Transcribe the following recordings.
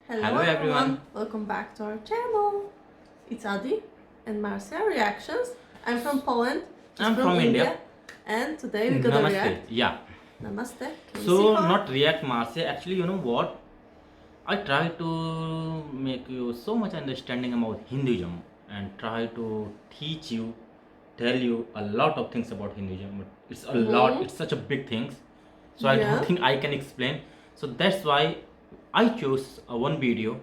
Hello everyone, welcome back to our channel. It's Addi and Marcia Reactions. I'm from Poland. I'm from India. And today we're gonna Namaste. react. Yeah. Namaste. So not react Marcia. Actually, you know what? I try to make you so much understanding about Hinduism and try to teach you, tell you a lot of things about Hinduism. But it's a lot. It's such a big thing. So I don't think I can explain. So that's why I chose one video.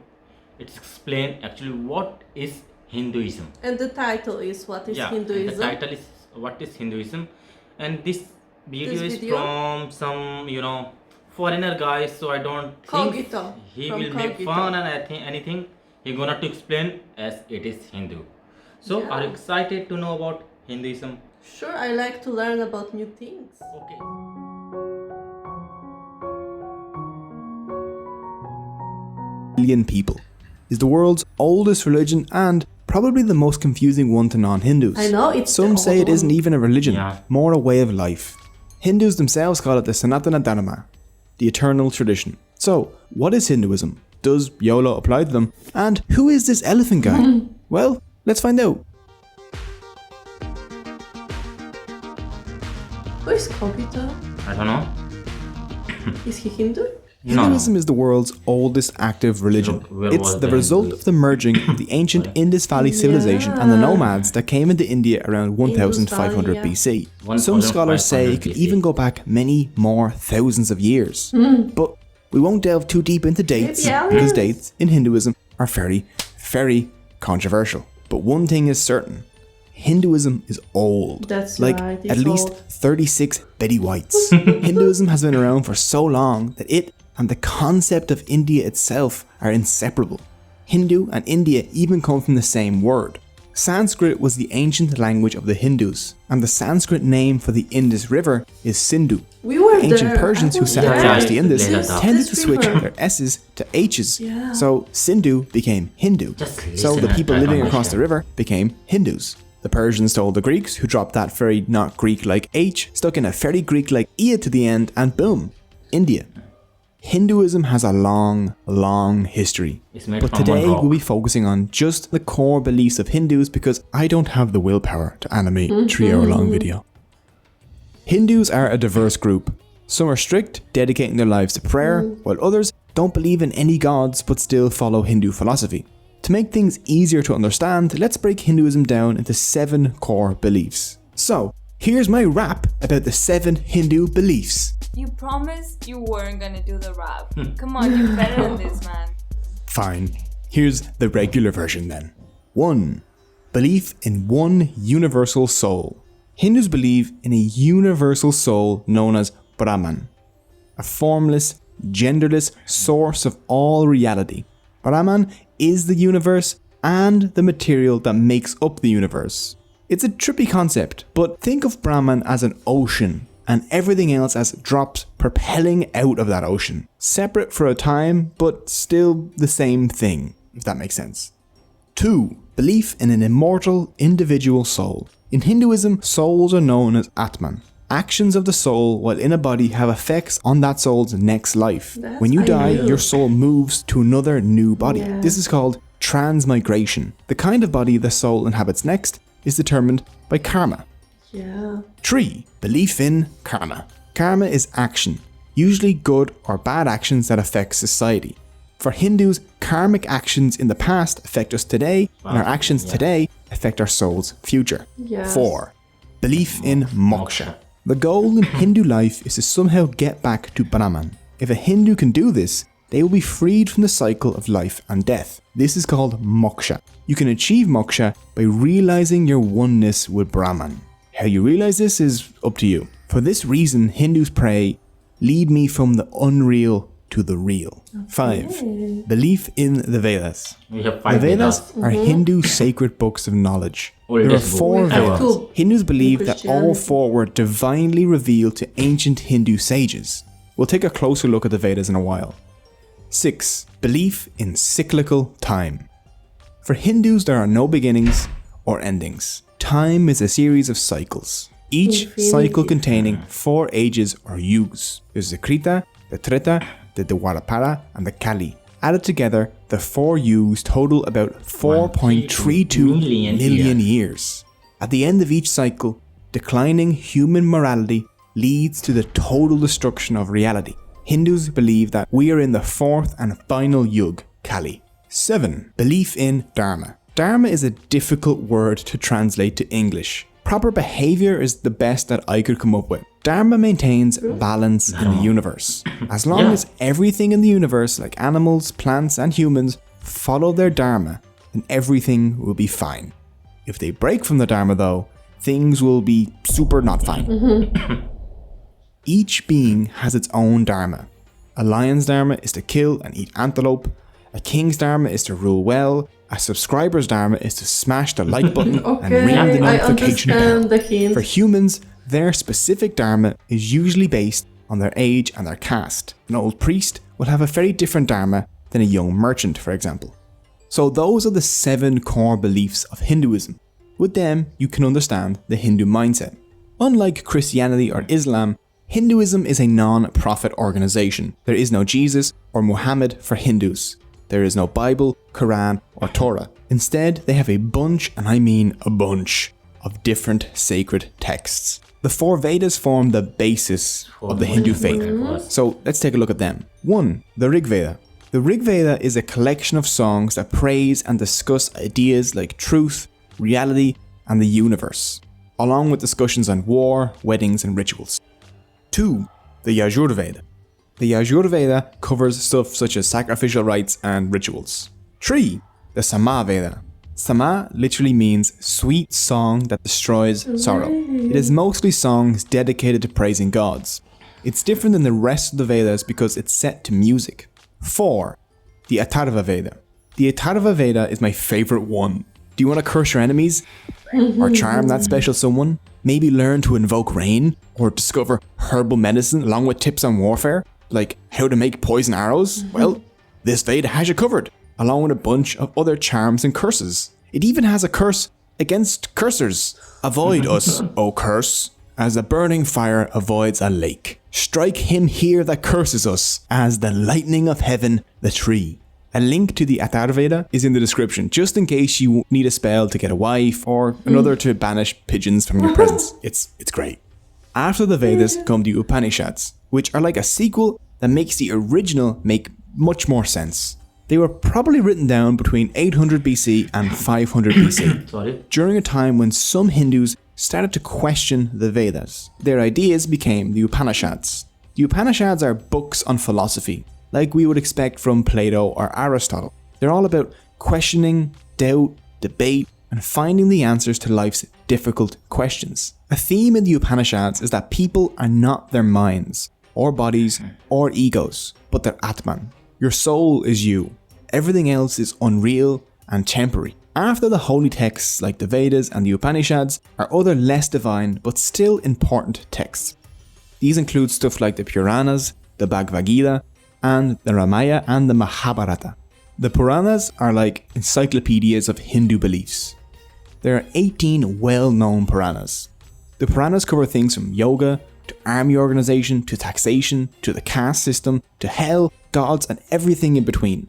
It's explain actually what is Hinduism. And the title is What is Hinduism? The title is What is Hinduism, and this video is video? from some foreigner guy. So I don't think Cogito. he From will make Cogito. fun and I think anything he gonna to explain as it is Hindu. So are you excited to know about Hinduism? Sure, I like to learn about new things. Okay. Billion people is the world's oldest religion and probably the most confusing one to non-Hindus. I know, it's Some the say old it isn't one. even a religion, Yeah. more a way of life. Hindus themselves call it the Sanatana Dharma, the eternal tradition. So, what is Hinduism? Does YOLO apply to them? And who is this elephant guy? Well, let's find out. Who is Cogito? I don't know. Is he Hindu? Hinduism is the world's oldest active religion. So, where It's was the the result Hindus? of the merging of the ancient Indus Valley civilization and the nomads that came into India around 1500 Valley, BC. 1500 Some scholars say it could BC. even go back many more thousands of years. But we won't delve too deep into dates Maybe because aliens? dates in Hinduism are very, very controversial. But one thing is certain. Hinduism is old. That's like right, it's at least old. 36 Betty Whites. Hinduism has been around for so long that it and the concept of India itself are inseparable. Hindu and India even come from the same word. Sanskrit was the ancient language of the Hindus, and the Sanskrit name for the Indus River is Sindhu. We were The ancient there. Persians I who was sat there. across the Indus This tended to switch river. their S's to H's, Yeah. so Sindhu became Hindu. Just So listen the and people try to living across the understand. river became Hindus. The Persians told the Greeks, who dropped that very not Greek-like H, stuck in a very Greek-like E to the end, and boom, India. Hinduism has a long, long history. It's made But from today one rock. we'll be focusing on just the core beliefs of Hindus because I don't have the willpower to animate a 3-hour-long video. Hindus are a diverse group. Some are strict, dedicating their lives to prayer, while others don't believe in any gods but still follow Hindu philosophy. To make things easier to understand, let's break Hinduism down into 7 core beliefs. So, here's my rap about the 7 Hindu beliefs. You promised you weren't gonna do the rap. Come on, you're better than this, man. Fine, here's the regular version then. 1. Belief in one universal soul. Hindus believe in a universal soul known as Brahman, a formless, genderless source of all reality. Brahman is the universe and the material that makes up the universe. It's a trippy concept, but think of Brahman as an ocean and everything else as drops propelling out of that ocean. Separate for a time, but still the same thing, if that makes sense. 2. Belief in an immortal individual soul. In Hinduism, souls are known as Atman. Actions of the soul while in a body have effects on that soul's next life. That's When you die, unusual. your soul moves to another new body. Yeah. This is called transmigration. The kind of body the soul inhabits next is determined by karma. Yeah. 3. Belief in karma. Karma is action, usually good or bad actions that affect society. For Hindus, karmic actions in the past affect us today, and our actions today affect our soul's future. Yes. 4. Belief in moksha. The goal in Hindu life is to somehow get back to Brahman. If a Hindu can do this, they will be freed from the cycle of life and death. This is called moksha. You can achieve moksha by realizing your oneness with Brahman. How you realize this is up to you. For this reason, Hindus pray, "Lead me from the unreal to the real." 5. Belief in the Vedas. We have The 5 Vedas Vedas. are Hindu sacred books of knowledge. There are Oldest book 4 We have Vedas. two. Hindus believe that all Christianity. 4 were divinely revealed to ancient Hindu sages. We'll take a closer look at the Vedas in a while. 6. Belief in cyclical time. For Hindus, there are no beginnings or endings. Time is a series of cycles, each Infinity. cycle containing 4 ages or yugas. There's the Krita, the Treta, the Dwapara, and the Kali, Added together, the 4 U's total about 4.32 million years. At the end of each cycle, declining human morality leads to the total destruction of reality. Hindus believe that we are in the 4th and final Yug, Kali. 7. Belief in Dharma. Dharma is a difficult word to translate to English. Proper behavior is the best that I could come up with. Dharma maintains balance in the universe. As long as everything in the universe, like animals, plants, and humans, follow their Dharma, then everything will be fine. If they break from the Dharma, though, things will be super not fine. Each being has its own Dharma. A lion's Dharma is to kill and eat antelope. A king's Dharma is to rule well. A subscriber's Dharma is to smash the like button and ring the notification bell. For humans, their specific Dharma is usually based on their age and their caste. An old priest will have a very different Dharma than a young merchant, for example. So those are the 7 core beliefs of Hinduism. With them, you can understand the Hindu mindset. Unlike Christianity or Islam, Hinduism is a non-profit organization. There is no Jesus or Muhammad for Hindus. There is no Bible, Quran, or Torah. Instead, they have a bunch, and I mean a bunch, of different sacred texts. The 4 Vedas form the basis of the Hindu faith. So let's take a look at them. 1. The Rig Veda. The Rig Veda is a collection of songs that praise and discuss ideas like truth, reality, and the universe, along with discussions on war, weddings, and rituals. 2. The Yajur Veda. The Yajur Veda covers stuff such as sacrificial rites and rituals. 3. The Sama Veda. Sama literally means sweet song that destroys sorrow. It is mostly songs dedicated to praising gods. It's different than the rest of the Vedas because it's set to music. 4. The Atharva Veda. The Atharva Veda is my favorite one. Do you want to curse your enemies? Or charm that special someone? Maybe learn to invoke rain? Or discover herbal medicine along with tips on warfare? Like how to make poison arrows? Well, this Veda has you covered, along with a bunch of other charms and curses. It even has a curse against cursers. Avoid us, O curse, as a burning fire avoids a lake. Strike him here that curses us, as the lightning of heaven the tree. A link to the Atharva Veda is in the description, just in case you need a spell to get a wife or another to banish pigeons from your presence. It's great. After the Vedas come the Upanishads, which are like a sequel that makes the original make much more sense. They were probably written down between 800 BC and 500 BC, during a time when some Hindus started to question the Vedas. Their ideas became the Upanishads. The Upanishads are books on philosophy, like we would expect from Plato or Aristotle. They're all about questioning, doubt, debate, and finding the answers to life's difficult questions. A theme in the Upanishads is that people are not their minds, or bodies, or egos, but their Atman. Your soul is you. Everything else is unreal and temporary. After the holy texts like the Vedas and the Upanishads are other less divine but still important texts. These include stuff like the Puranas, the Bhagavad Gita, and the Ramayana and the Mahabharata. The Puranas are like encyclopedias of Hindu beliefs. There are 18 well-known Puranas. The Puranas cover things from yoga, to army organization, to taxation, to the caste system, to hell, gods, and everything in between.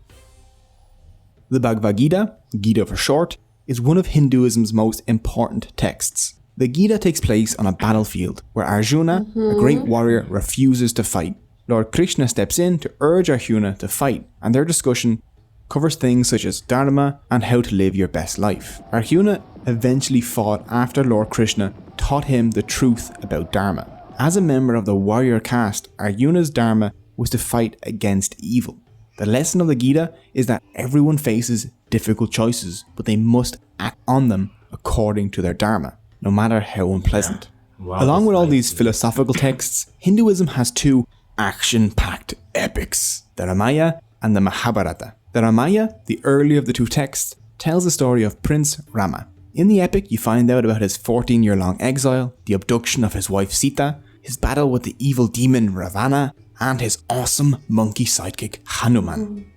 The Bhagavad Gita, Gita for short, is one of Hinduism's most important texts. The Gita takes place on a battlefield where Arjuna, a great warrior, refuses to fight. Lord Krishna steps in to urge Arjuna to fight, and their discussion covers things such as Dharma and how to live your best life. Arjuna eventually fought after Lord Krishna taught him the truth about Dharma. As a member of the warrior caste, Arjuna's Dharma was to fight against evil. The lesson of the Gita is that everyone faces difficult choices, but they must act on them according to their Dharma, no matter how unpleasant. Wow, along with all these philosophical texts, Hinduism has 2 action-packed epics, the Ramayana and the Mahabharata. The Ramayana, the earlier of the 2 texts, tells the story of Prince Rama. In the epic, you find out about his 14-year-long exile, the abduction of his wife Sita, his battle with the evil demon Ravana, and his awesome monkey sidekick Hanuman.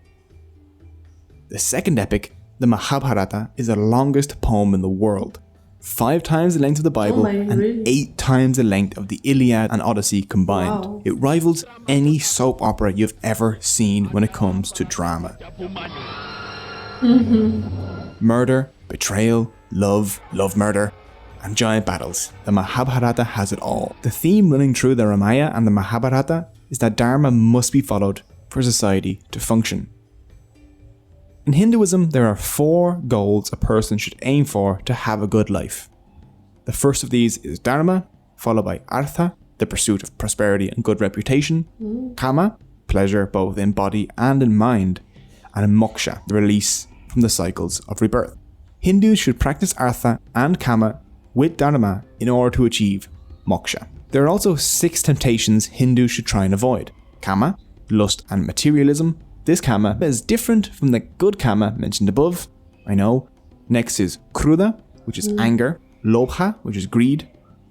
The second epic, the Mahabharata, is the longest poem in the world. 5 times the length of the Bible and really? 8 times the length of the Iliad and Odyssey combined. Wow. It rivals any soap opera you've ever seen when it comes to drama. Murder, betrayal, love, murder, and giant battles. The Mahabharata has it all. The theme running through the Ramayana and the Mahabharata is that Dharma must be followed for society to function. In Hinduism, there are 4 goals a person should aim for to have a good life. The first of these is Dharma, followed by Artha, the pursuit of prosperity and good reputation, Kama, pleasure both in body and in mind, and Moksha, the release from the cycles of rebirth. Hindus should practice Artha and Kama with Dharma in order to achieve Moksha. There are also 6 temptations Hindus should try and avoid. Kama, lust and materialism. This Kama is different from the good Kama mentioned above, I know. Next is Kruda, which is anger, Lobha, which is greed,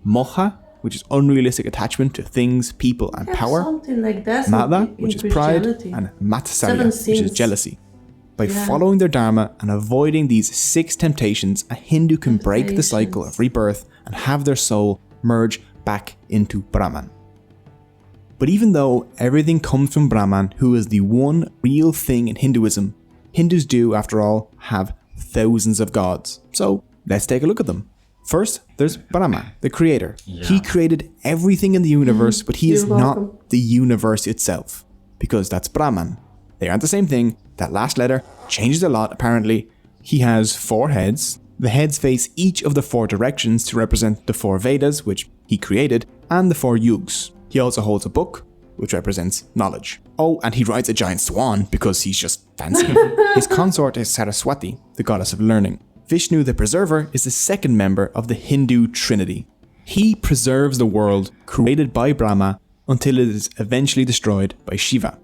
Moha, which is unrealistic attachment to things, people and power, Something like that. Mada, in which is pride, Christianity. and Matsarya, 7 which is sins. jealousy. By following their Dharma and avoiding these 6 temptations, a Hindu can break the cycle of rebirth and have their soul merge back into Brahman. But even though everything comes from Brahman, who is the one real thing in Hinduism, Hindus do, after all, have thousands of gods. So let's take a look at them. First, there's Brahma, the creator. Yeah. He created everything in the universe, but he is You're welcome. not the universe itself, because that's Brahman. They aren't the same thing. That last letter changes a lot, apparently. He has 4 heads. The heads face each of the 4 directions to represent the 4 Vedas, which he created, and the 4 yugas. He also holds a book, which represents knowledge. Oh, and he rides a giant swan because he's just fancy. His consort is Saraswati, the goddess of learning. Vishnu, the preserver, is the second member of the Hindu Trinity. He preserves the world created by Brahma until it is eventually destroyed by Shiva.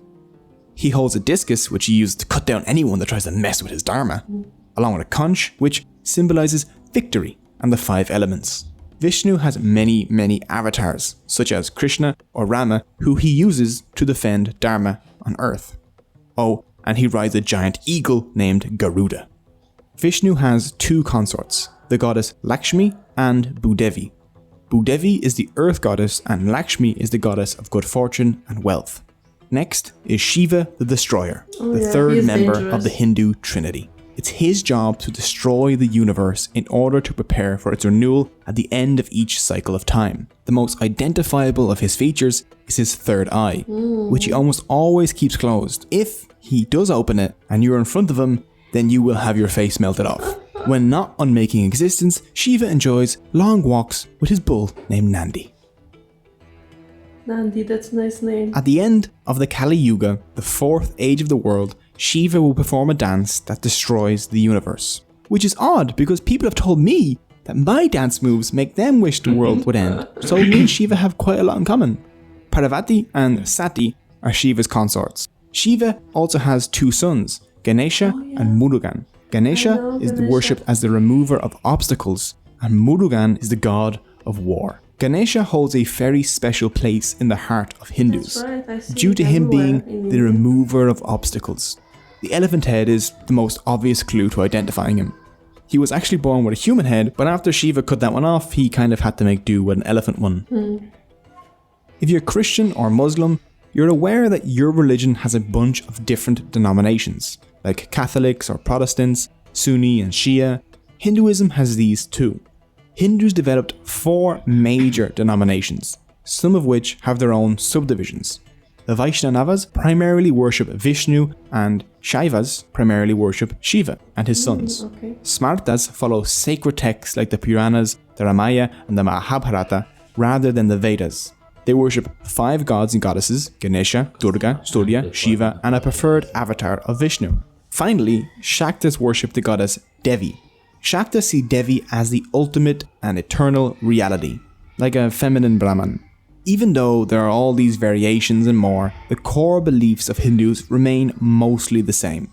He holds a discus, which he uses to cut down anyone that tries to mess with his Dharma, along with a conch, which symbolizes victory and the 5 elements. Vishnu has many, many avatars, such as Krishna or Rama, who he uses to defend Dharma on earth. Oh, and he rides a giant eagle named Garuda. Vishnu has 2 consorts, the goddess Lakshmi and Bhudevi. Bhudevi is the earth goddess and Lakshmi is the goddess of good fortune and wealth. Next is Shiva the Destroyer, the third member of the Hindu Trinity. It's his job to destroy the universe in order to prepare for its renewal at the end of each cycle of time. The most identifiable of his features is his third eye, which he almost always keeps closed. If he does open it and you're in front of him, then you will have your face melted off. When not unmaking existence, Shiva enjoys long walks with his bull named Nandi. Nandi, that's a nice name. At the end of the Kali Yuga, the 4th age of the world, Shiva will perform a dance that destroys the universe. Which is odd because people have told me that my dance moves make them wish the world would end. So me and Shiva have quite a lot in common. Parvati and Sati are Shiva's consorts. Shiva also has 2 sons, Ganesha and Murugan. Ganesha is worshipped as the remover of obstacles, and Murugan is the god of war. Ganesha holds a very special place in the heart of Hindus, That's right, I see due to it him everywhere being in the India. remover of obstacles. The elephant head is the most obvious clue to identifying him. He was actually born with a human head, but after Shiva cut that one off, he kind of had to make do with an elephant one. If you're Christian or Muslim, you're aware that your religion has a bunch of different denominations, like Catholics or Protestants, Sunni and Shia. Hinduism has these too. Hindus developed 4 major denominations, some of which have their own subdivisions. The Vaishnavas primarily worship Vishnu and Shaivas primarily worship Shiva and his sons. Okay. Smartas follow sacred texts like the Puranas, the Ramayana and the Mahabharata rather than the Vedas. They worship 5 gods and goddesses, Ganesha, Durga, Surya, Shiva and a preferred avatar of Vishnu. Finally, Shaktas worship the goddess Devi. Shaktas see Devi as the ultimate and eternal reality, like a feminine Brahman. Even though there are all these variations and more, the core beliefs of Hindus remain mostly the same.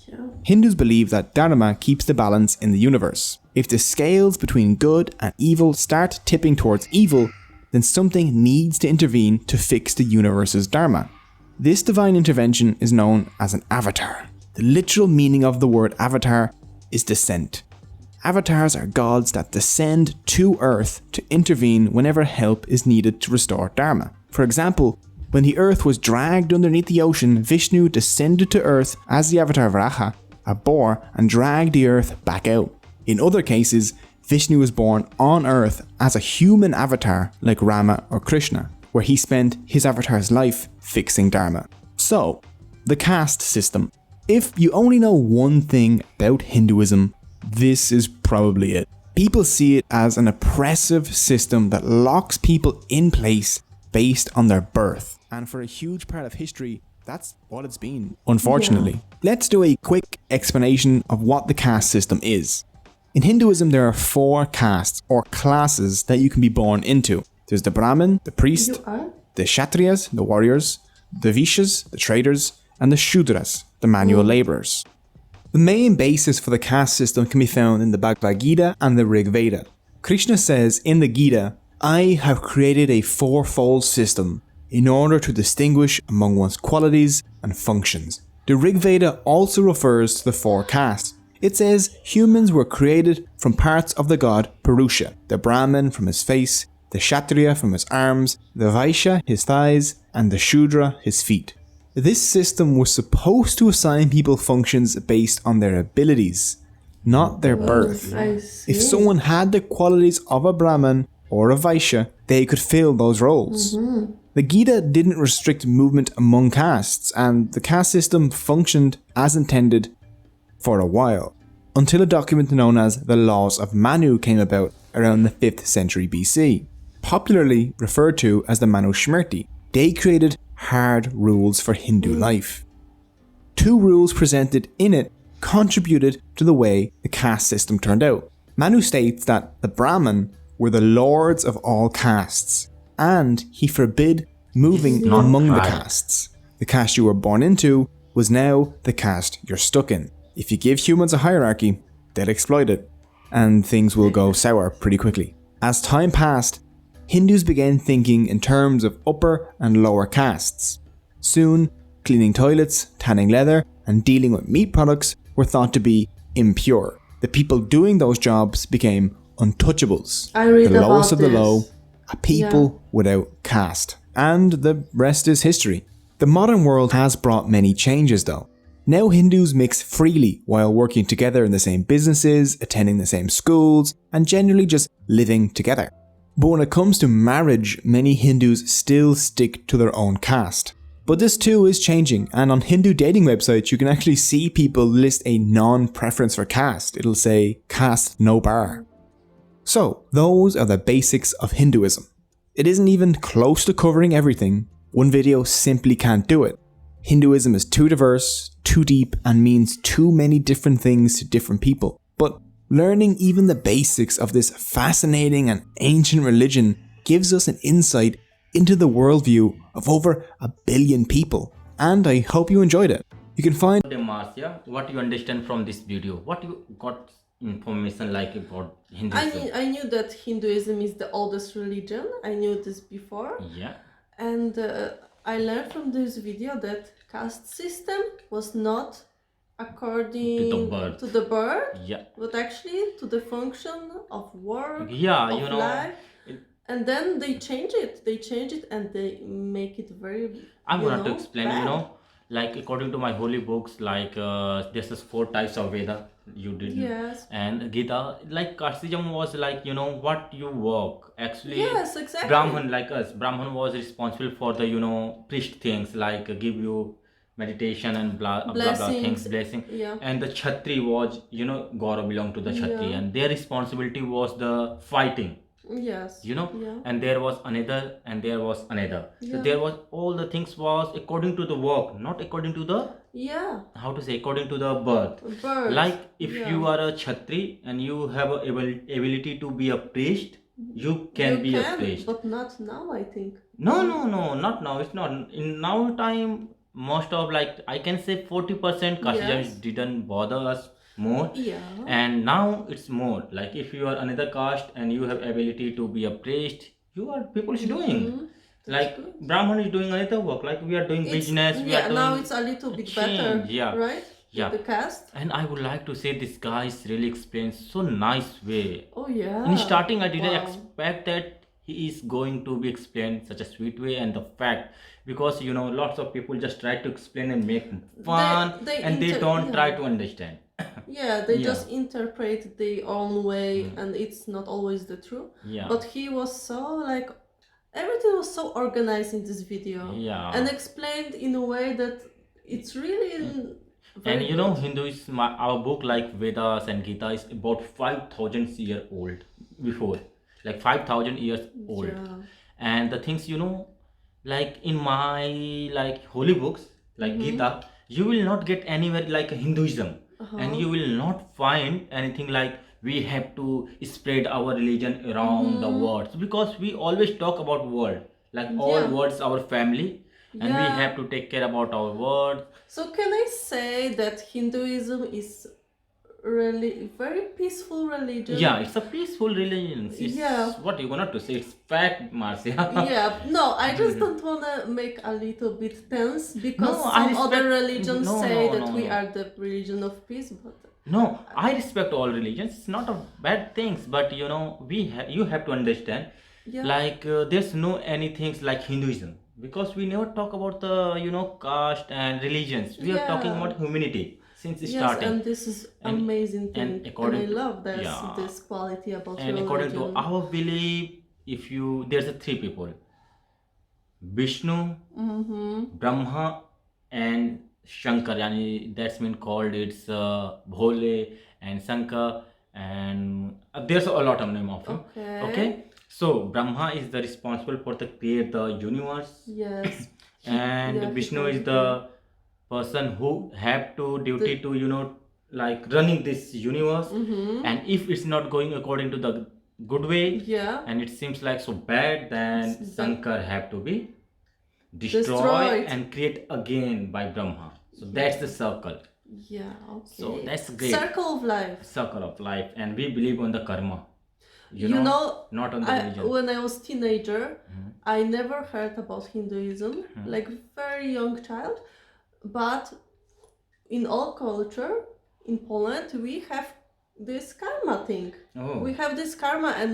Yeah. Hindus believe that Dharma keeps the balance in the universe. If the scales between good and evil start tipping towards evil, then something needs to intervene to fix the universe's Dharma. This divine intervention is known as an avatar. The literal meaning of the word avatar is descent. avatars are gods that descend to Earth to intervene whenever help is needed to restore Dharma. For example, when the Earth was dragged underneath the ocean, Vishnu descended to Earth as the avatar Varaha, a boar, and dragged the Earth back out. In other cases, Vishnu was born on Earth as a human avatar like Rama or Krishna, where he spent his avatar's life fixing Dharma. So, the caste system. If you only know one thing about Hinduism, this is probably it. People see it as an oppressive system that locks people in place based on their birth. And for a huge part of history, that's what it's been, unfortunately. Let's do a quick explanation of what the caste system is. In Hinduism, there are 4 castes or classes that you can be born into. There's the Brahmin, the priest, the Kshatriyas, the warriors, the Vaishyas, the traders, and the Shudras, the manual laborers. The main basis for the caste system can be found in the Bhagavad Gita and the Rig Veda. Krishna says in the Gita, "I have created a 4-fold system in order to distinguish among one's qualities and functions." The Rig Veda also refers to the 4 castes. It says humans were created from parts of the god Purusha, the Brahmin from his face, the Kshatriya from his arms, the Vaishya his thighs, and the Shudra his feet. This system was supposed to assign people functions based on their abilities, not their birth. I see. If someone had the qualities of a Brahmin or a Vaishya, they could fill those roles. The Gita didn't restrict movement among castes, and the caste system functioned as intended for a while, until a document known as the Laws of Manu came about around the 5th century BC, popularly referred to as the Manusmriti. They created hard rules for Hindu life. 2 rules presented in it contributed to the way the caste system turned out. Manu states that the Brahmin were the lords of all castes, and he forbid moving among the castes. The caste you were born into was now the caste you're stuck in. If you give humans a hierarchy, they'll exploit it, and things will go sour pretty quickly. As time passed, Hindus began thinking in terms of upper and lower castes. Soon, cleaning toilets, tanning leather, and dealing with meat products were thought to be impure. The people doing those jobs became untouchables. I read the lowest about of the this. low, a people without caste. And the rest is history. The modern world has brought many changes though. Now Hindus mix freely while working together in the same businesses, attending the same schools, and generally just living together. But when it comes to marriage, many Hindus still stick to their own caste. But this too is changing, and on Hindu dating websites you can actually see people list a non-preference for caste. It'll say, caste no bar. So, those are the basics of Hinduism. It isn't even close to covering everything. One video simply can't do it. Hinduism is too diverse, too deep, and means too many different things to different people. But learning even the basics of this fascinating and ancient religion gives us an insight into the worldview of over 1 billion people. And I hope you enjoyed it. You can find Addi Marcia, what you understand from this video? What you got information like about Hinduism? I knew that Hinduism is the oldest religion. I knew this before. Yeah. And I learned from this video that caste system was not according To the birth. Yeah. but actually to the function of work, Yeah, of you know. life. And then they change it. They change it and they make it very. I'm you going to know, explain, bad. like according to my holy books, like this is 4 types of Veda you did. Yes. And Gita, like casteism was like, what you work. Actually, Yes, exactly. Brahman, like us, Brahman was responsible for the, priest things, like give you meditation and blah blah things, blessing. Yeah. And the Kshatri was, Gaurav belonged to the Kshatri, Yeah. and their responsibility was the fighting. Yes. Yeah. And There was another and there was another. Yeah. So there was all the things was according to the work, not according to the how to say, according to the birth. Like if you are a Kshatri and you have a ability to be a priest, you can be a priest. But not now, I think. No, not now. It's not in now time. Most of, like, I can say 40% casteism Yes. didn't bother us more. Yeah. And now it's more like if you are another caste and you have ability to be a priest, people is doing like Brahman is doing another work, like we are doing business, we are doing now it's a little bit better, yeah. right? Yeah. the caste. And I would like to say this guy really explains so nice way. Oh yeah. In starting, I didn't Wow. expect that he is going to be explained such a sweet way, and the fact, because lots of people just try to explain and make fun, they and they inter- don't yeah. try to understand. Yeah, they Yeah. just interpret their own way, and it's not always the truth. Yeah. But he was so like, everything was so organized in this video. Yeah. And explained in a way that it's really very And good. Hinduism, our book like Vedas and Gita is about 5,000 year old before, like 5,000 years old. Yeah. And the things, like in my like holy books, like Gita, you will not get anywhere like Hinduism. And you will not find anything like we have to spread our religion around the world, because we always talk about world, like all Yeah. words our family, and we Yeah. have to take care about our world. So can I say that Hinduism is really very peaceful religion? Yeah, it's a peaceful religion. It's Yeah. what you gonna to say, it's fact, Marcia. Yeah, no, I just don't wanna make a little bit tense because No, I some other respect- religions no, say no, that no, we no. are the religion of peace, but No, I respect all religions. It's not a bad things, but you have to understand. yeah. Like there's no anything like Hinduism, because we never talk about the caste and religions. We are talking Yeah. about humanity since Yes, starting. and this is And- amazing thing, and and according I to- love this yeah. this quality about And your according religion. to our belief, if there's a three people: Vishnu, Brahma, and Shankar. Yani that's been called it's Bhole and Shankar, and there's a lot of name of him. Okay. So Brahma is the responsible for the create the universe, Yes. and Yeah, he Vishnu told is me. the person who have to duty to like running this universe. And if it's not going according to the good way, Yeah. and it seems like so bad, then It's Shankar have to be destroyed Destroyed. and create again by Brahma. So that's the circle. Yeah, okay. So that's great. Circle of life. Circle of life, and we believe on the karma. You know, not on the religion. when I was teenager, I never heard about Hinduism, like very young child. But in all culture, in Poland, we have this karma thing. Oh. We have this karma, and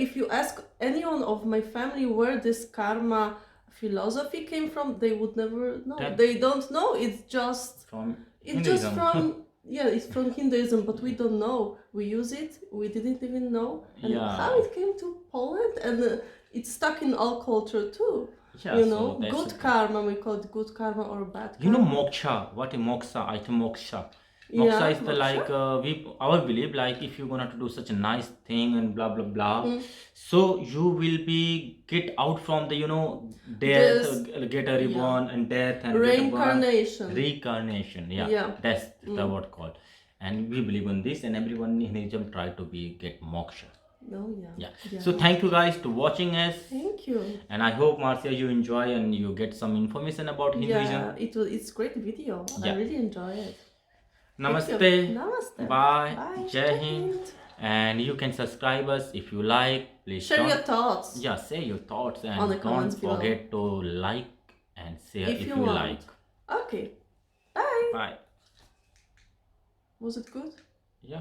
if you ask anyone of my family where this karma philosophy came from, they would never know. That- They don't know. It's just From it's just Hinduism. from yeah, it's from Hinduism, but we don't know. We use it. We didn't even know. And Yeah. how it came to Poland, and it's stuck in our culture too. Yeah, You so know, that's good it. karma. We call it good karma or bad karma. Moksha. What is moksha? I think moksha. Moksha Yeah, is the moksha. like our belief, like if you're gonna to do such a nice thing and blah blah blah, so you will be get out from the death, This- get a reborn, and death and get a Reincarnation. reincarnation. Yeah, Yeah. that's the word called. And we believe in this, and everyone in Hinduism try to get moksha. No, yeah. Yeah. So thank you guys to watching us, Thank you. and I hope Marcia you enjoy and you get some information about Hinduism. Yeah, it's great video. I Yeah. really enjoy it. Namaste. Thank you. Namaste. Bye. Bye. Jai Hind. And you can subscribe us if you like. Please Share your don't- thoughts. Yeah, say your thoughts, On and the don't comments below. forget to like and share If if you you want. like. Okay. Bye. Bye. Was it good? Yeah.